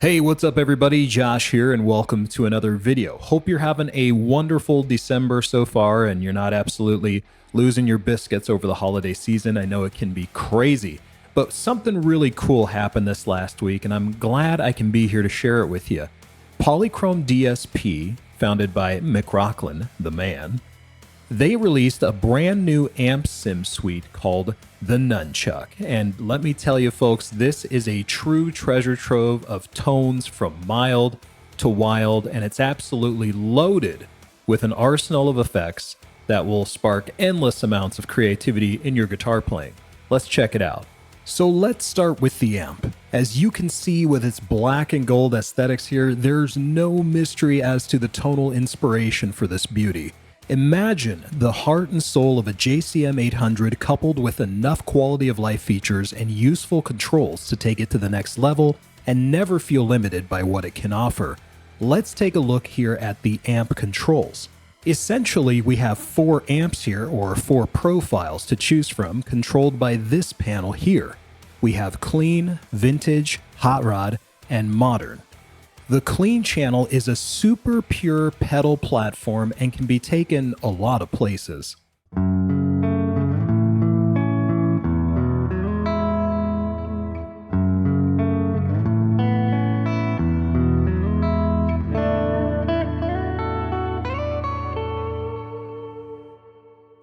Hey, what's up everybody? Josh here and welcome to another video. Hope you're having a wonderful December so far and you're not absolutely losing your biscuits over the holiday season. I know it can be crazy, but something really cool happened this last week and I'm glad I can be here to share it with you. Polychrome DSP, founded by Mick Rocklin, the man, they released a brand new amp sim suite called the Nunchuck. And let me tell you folks, this is a true treasure trove of tones from mild to wild, and it's absolutely loaded with an arsenal of effects that will spark endless amounts of creativity in your guitar playing. Let's check it out. So let's start with the amp. As you can see with its black and gold aesthetics here, there's no mystery as to the tonal inspiration for this beauty. Imagine the heart and soul of a JCM 800 coupled with enough quality of life features and useful controls to take it to the next level and never feel limited by what it can offer. Let's take a look here at the amp controls. Essentially, we have 4 amps here, or 4 profiles to choose from, controlled by this panel here. We have clean, vintage, hot rod, and modern. The clean channel is a super pure pedal platform and can be taken a lot of places.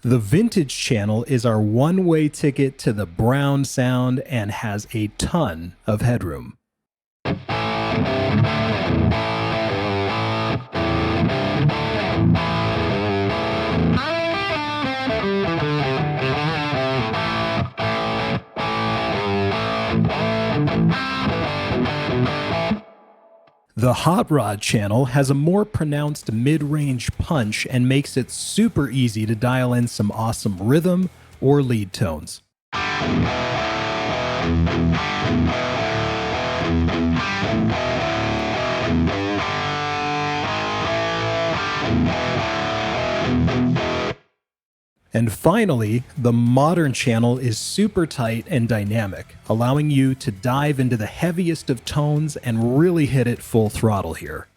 The vintage channel is our one-way ticket to the brown sound and has a ton of headroom. The hot rod channel has a more pronounced mid-range punch and makes it super easy to dial in some awesome rhythm or lead tones. And finally, the modern channel is super tight and dynamic, allowing you to dive into the heaviest of tones and really hit it full throttle here.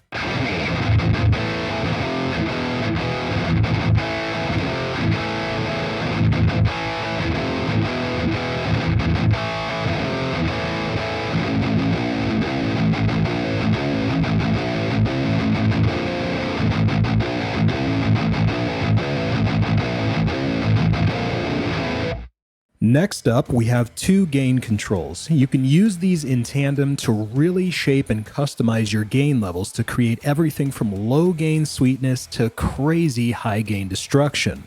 Next up, we have 2 gain controls. You can use these in tandem to really shape and customize your gain levels to create everything from low gain sweetness to crazy high gain destruction.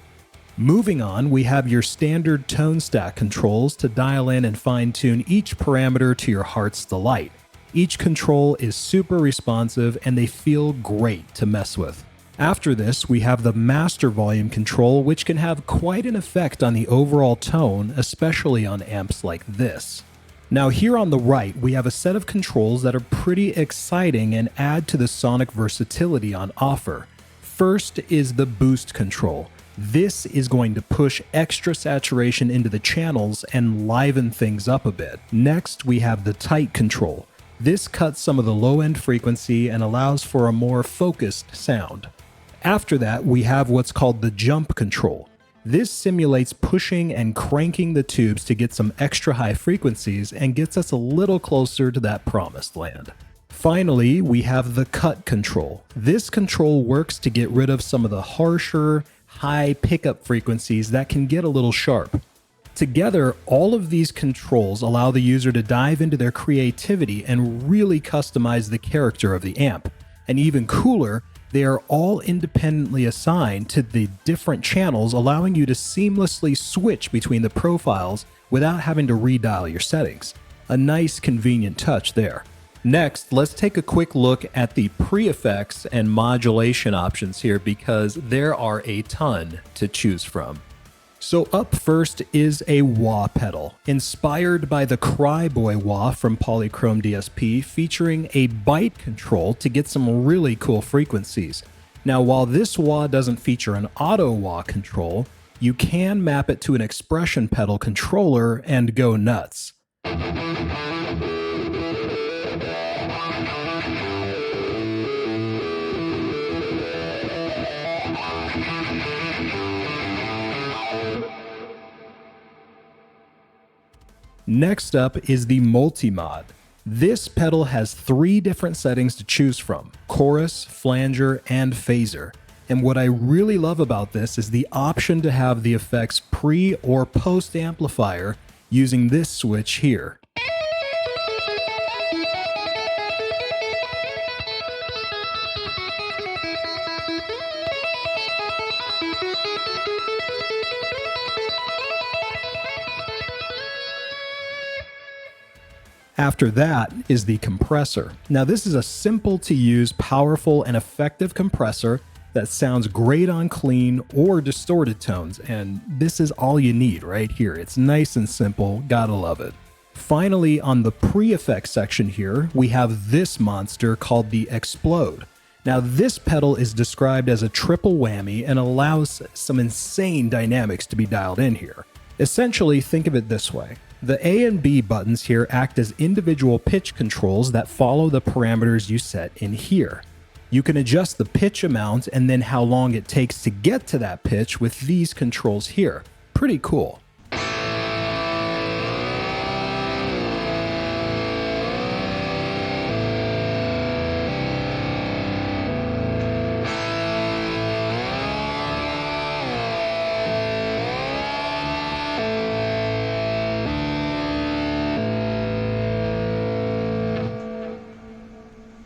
Moving on, we have your standard tone stack controls to dial in and fine-tune each parameter to your heart's delight. Each control is super responsive and they feel great to mess with. After this, we have the master volume control, which can have quite an effect on the overall tone, especially on amps like this. Now here on the right, we have a set of controls that are pretty exciting and add to the sonic versatility on offer. First is the boost control. This is going to push extra saturation into the channels and liven things up a bit. Next, we have the tight control. This cuts some of the low-end frequency and allows for a more focused sound. After that, we have what's called the jump control. This simulates pushing and cranking the tubes to get some extra high frequencies and gets us a little closer to that promised land. Finally, we have the cut control. This control works to get rid of some of the harsher, high pickup frequencies that can get a little sharp. Together, all of these controls allow the user to dive into their creativity and really customize the character of the amp. And even cooler, they are all independently assigned to the different channels, allowing you to seamlessly switch between the profiles without having to redial your settings. A nice convenient touch there. Next, let's take a quick look at the pre-effects and modulation options here because there are a ton to choose from. So up first is a wah pedal, inspired by the Cryboy wah from Polychrome DSP, featuring a bite control to get some really cool frequencies. Now while this wah doesn't feature an auto wah control, you can map it to an expression pedal controller and go nuts. Next up is the multi-mod. This pedal has 3 different settings to choose from: chorus, flanger, and phaser. And what I really love about this is the option to have the effects pre or post amplifier using this switch here. After that is the compressor. Now this is a simple to use, powerful, and effective compressor that sounds great on clean or distorted tones, and this is all you need right here. It's nice and simple, gotta love it. Finally, on the pre-effects section here, we have this monster called the XPLODE. Now this pedal is described as a triple whammy and allows some insane dynamics to be dialed in here. Essentially, think of it this way. The A and B buttons here act as individual pitch controls that follow the parameters you set in here. You can adjust the pitch amount and then how long it takes to get to that pitch with these controls here. Pretty cool.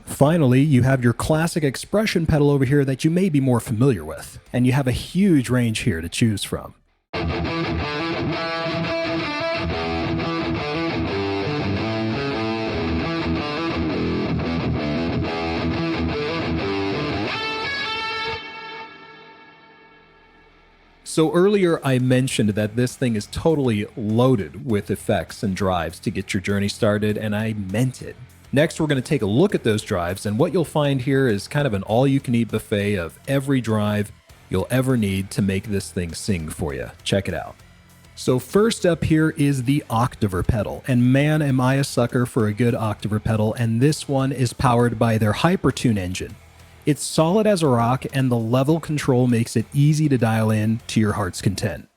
Finally, you have your classic expression pedal over here that you may be more familiar with, and you have a huge range here to choose from. So earlier I mentioned that this thing is totally loaded with effects and drives to get your journey started, and I meant it. Next, we're going to take a look at those drives, and what you'll find here is kind of an all-you-can-eat buffet of every drive you'll ever need to make this thing sing for you. Check it out. So first up here is the Octaver pedal, and man, am I a sucker for a good Octaver pedal, and this one is powered by their Hypertune engine. It's solid as a rock, and the level control makes it easy to dial in to your heart's content.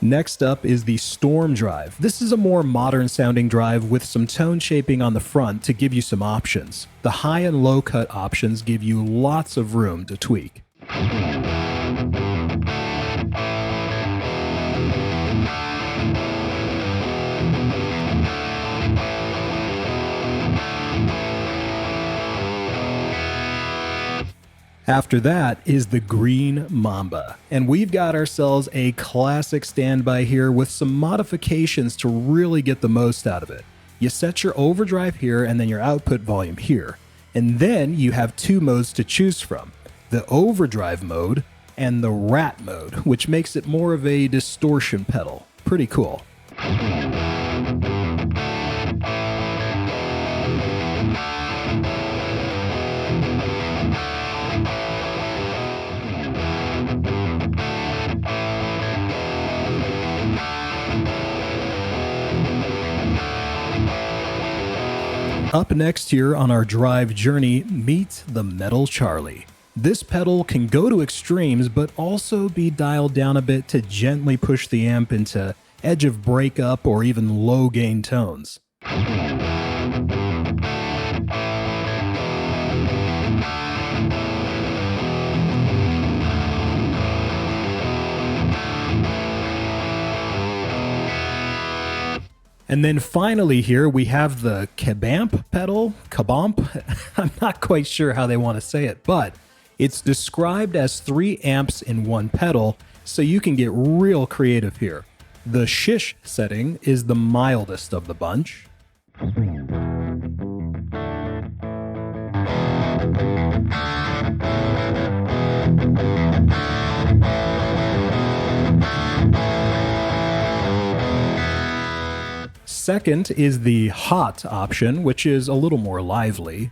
Next up is the Storm drive. This is a more modern sounding drive with some tone shaping on the front to give you some options. The high and low cut options give you lots of room to tweak. After that is the green Mamba, and we've got ourselves a classic standby here with some modifications to really get the most out of it. You set your overdrive here and then your output volume here, and then you have 2 modes to choose from, the overdrive mode and the rat mode, which makes it more of a distortion pedal. Pretty cool. Up next here on our drive journey, meet the Metal Charlie. This pedal can go to extremes, but also be dialed down a bit to gently push the amp into edge of breakup or even low gain tones. And then finally here we have the Kebamp pedal, Kebamp, I'm not quite sure how they want to say it, but it's described as 3 amps in one pedal, so you can get real creative here. The shish setting is the mildest of the bunch. Second is the hot option, which is a little more lively.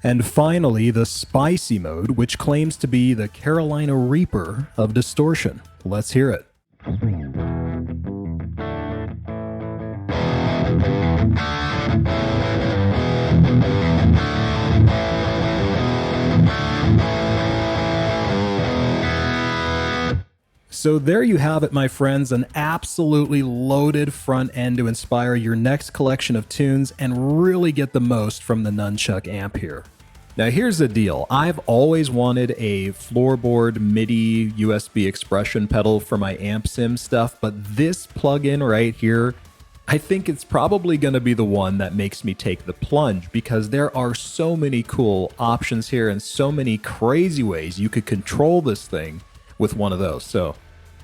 And finally, the spicy mode, which claims to be the Carolina Reaper of distortion. Let's hear it. So there you have it, my friends, an absolutely loaded front end to inspire your next collection of tunes and really get the most from the Nunchuck amp here. Now here's the deal, I've always wanted a floorboard MIDI USB expression pedal for my amp sim stuff, but this plugin right here, I think it's probably going to be the one that makes me take the plunge, because there are so many cool options here and so many crazy ways you could control this thing with one of those. So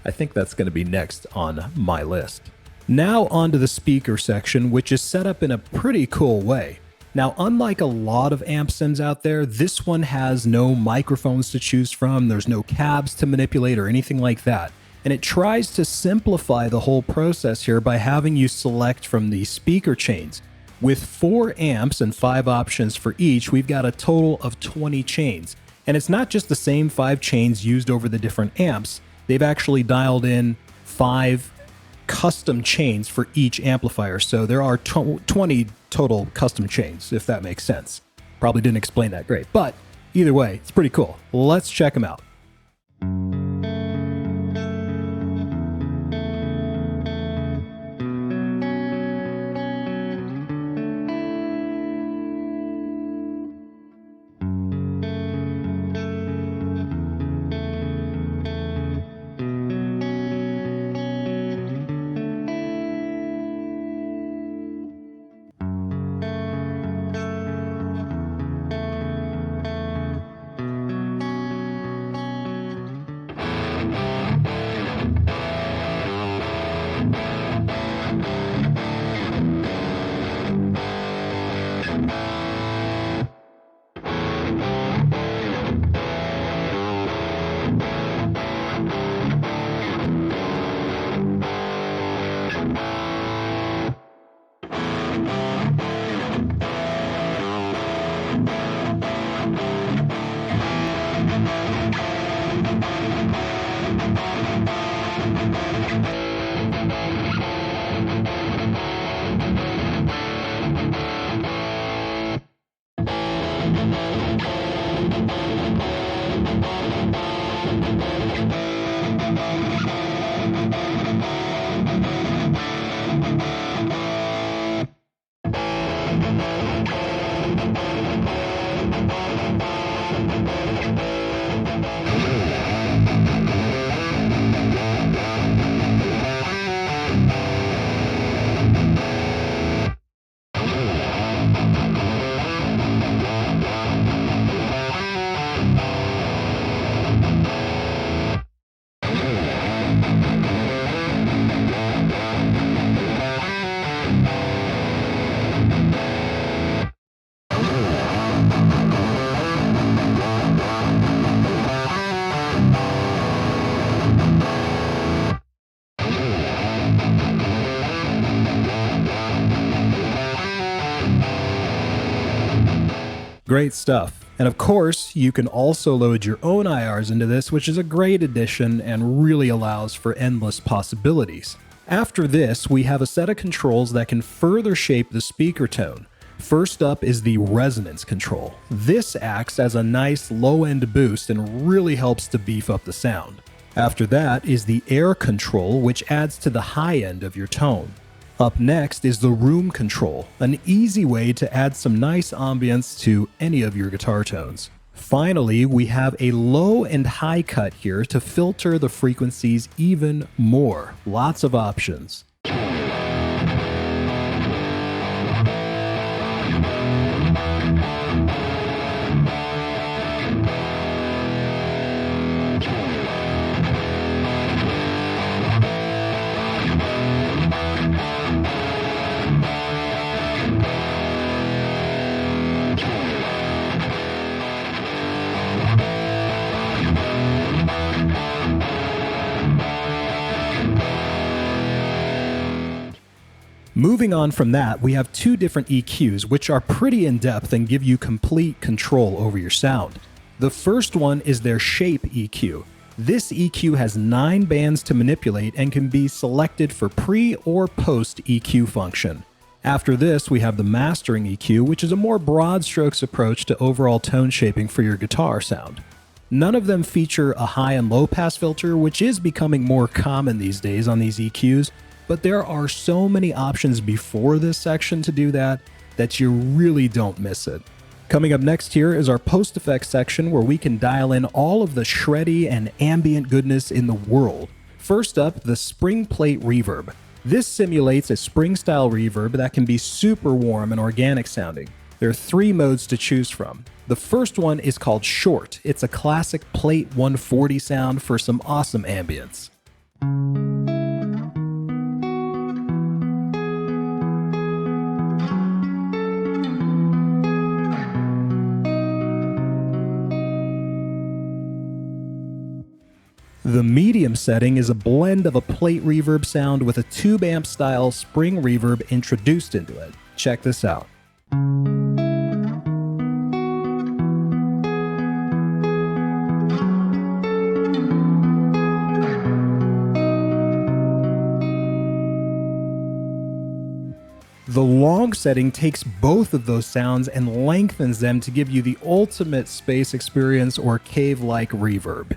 I think that's going to be next on my list. Now onto the speaker section, which is set up in a pretty cool way. Now, unlike a lot of amp sims out there, this one has no microphones to choose from, there's no cabs to manipulate or anything like that. And it tries to simplify the whole process here by having you select from the speaker chains. With 4 amps and 5 options for each, we've got a total of 20 chains. And it's not just the same 5 chains used over the different amps, they've actually dialed in 5 custom chains for each amplifier. So there are 20 total custom chains, if that makes sense. Probably didn't explain that great, but either way, it's pretty cool. Let's check them out. Great stuff. And of course, you can also load your own IRs into this, which is a great addition and really allows for endless possibilities. After this, we have a set of controls that can further shape the speaker tone. First up is the resonance control. This acts as a nice low-end boost and really helps to beef up the sound. After that is the air control, which adds to the high end of your tone. Up next is the room control, an easy way to add some nice ambience to any of your guitar tones. Finally, we have a low and high cut here to filter the frequencies even more. Lots of options. Moving on from that, we have two different EQs, which are pretty in-depth and give you complete control over your sound. The first one is their Shape EQ. This EQ has 9 bands to manipulate and can be selected for pre or post EQ function. After this, we have the Mastering EQ, which is a more broad strokes approach to overall tone shaping for your guitar sound. None of them feature a high and low pass filter, which is becoming more common these days on these EQs, but there are so many options before this section to do that you really don't miss it. Coming up next here is our post effects section, where we can dial in all of the shreddy and ambient goodness in the world. First up, the spring plate reverb. This simulates a spring-style reverb that can be super warm and organic sounding. There are 3 modes to choose from. The first one is called Short. It's a classic plate 140 sound for some awesome ambience. The medium setting is a blend of a plate reverb sound with a tube amp style spring reverb introduced into it. Check this out. The long setting takes both of those sounds and lengthens them to give you the ultimate space experience or cave-like reverb.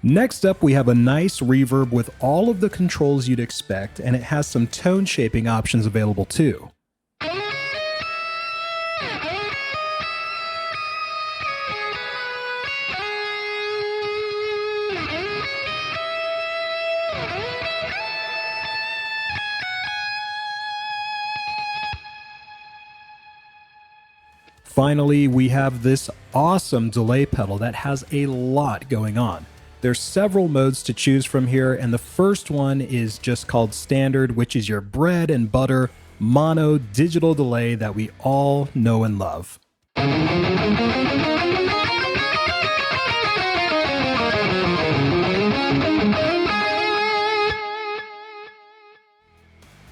Next up, we have a nice reverb with all of the controls you'd expect, and it has some tone shaping options available too. Finally, we have this awesome delay pedal that has a lot going on. There's several modes to choose from here, and the first one is just called Standard, which is your bread and butter mono digital delay that we all know and love.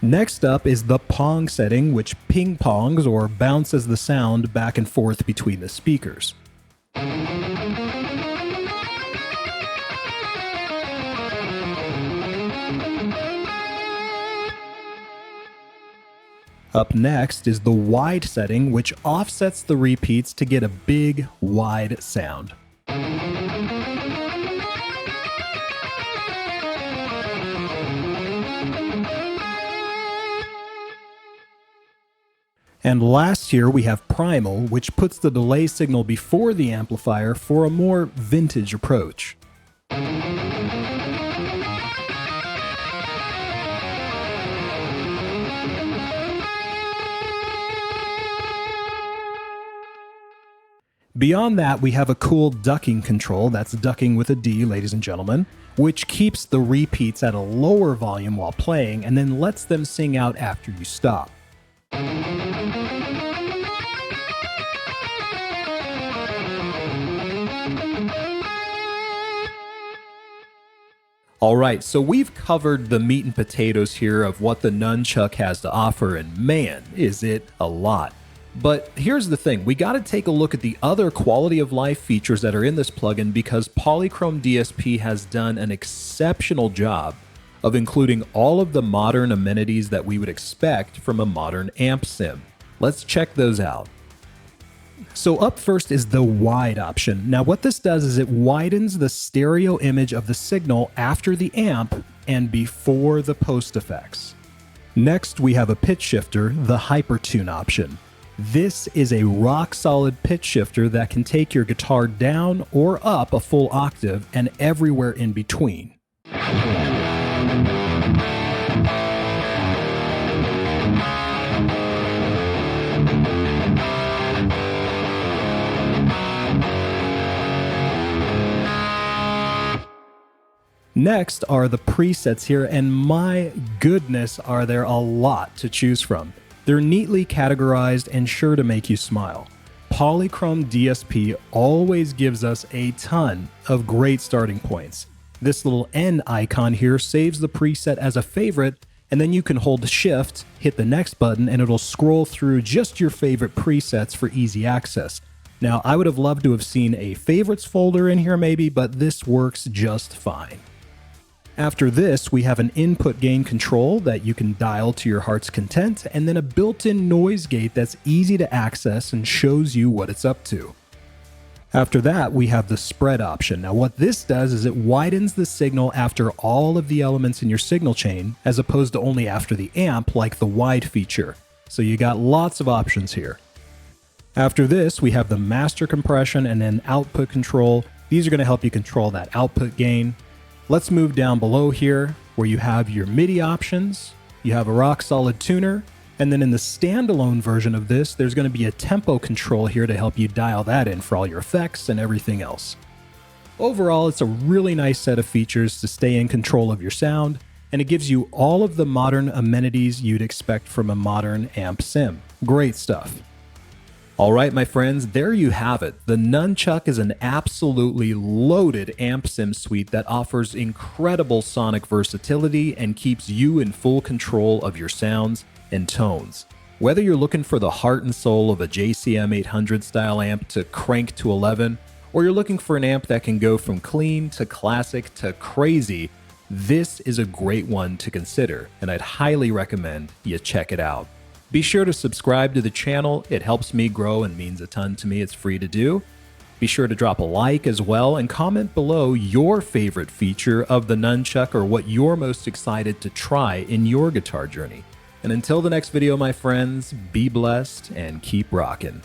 Next up is the Pong setting, which ping-pongs or bounces the sound back and forth between the speakers. Up next is the Wide setting, which offsets the repeats to get a big, wide sound. And last here we have Primal, which puts the delay signal before the amplifier for a more vintage approach. Beyond that, we have a cool ducking control, that's ducking with a D, ladies and gentlemen, which keeps the repeats at a lower volume while playing and then lets them sing out after you stop. Alright, so we've covered the meat and potatoes here of what the Nunchuck has to offer, and man, is it a lot. But here's the thing, we gotta take a look at the other quality of life features that are in this plugin, because Polychrome DSP has done an exceptional job of including all of the modern amenities that we would expect from a modern amp sim. Let's check those out. So up first is the wide option. Now what this does is it widens the stereo image of the signal after the amp and before the post effects. Next we have a pitch shifter, the Hypertune option. This is a rock solid pitch shifter that can take your guitar down or up a full octave and everywhere in between. Next are the presets here, and my goodness, are there a lot to choose from. They're neatly categorized and sure to make you smile. Polychrome DSP always gives us a ton of great starting points. This little N icon here saves the preset as a favorite, and then you can hold Shift, hit the next button, and it'll scroll through just your favorite presets for easy access. Now, I would have loved to have seen a favorites folder in here maybe, but this works just fine. After this, we have an input gain control that you can dial to your heart's content, and then a built-in noise gate that's easy to access and shows you what it's up to. After that, we have the spread option. Now what this does is it widens the signal after all of the elements in your signal chain, as opposed to only after the amp like the wide feature. So you got lots of options here. After this, we have the master compression and then output control. These are going to help you control that output gain. Let's move down below here where you have your MIDI options, you have a rock solid tuner, and then in the standalone version of this, there's going to be a tempo control here to help you dial that in for all your effects and everything else. Overall, it's a really nice set of features to stay in control of your sound, and it gives you all of the modern amenities you'd expect from a modern amp sim. Great stuff. Alright my friends, there you have it. The Nunchuck is an absolutely loaded amp sim suite that offers incredible sonic versatility and keeps you in full control of your sounds and tones. Whether you're looking for the heart and soul of a JCM 800 style amp to crank to 11, or you're looking for an amp that can go from clean to classic to crazy, this is a great one to consider, and I'd highly recommend you check it out. Be sure to subscribe to the channel, it helps me grow and means a ton to me, it's free to do. Be sure to drop a like as well and comment below your favorite feature of the Nunchuck or what you're most excited to try in your guitar journey. And until the next video, my friends, be blessed and keep rocking.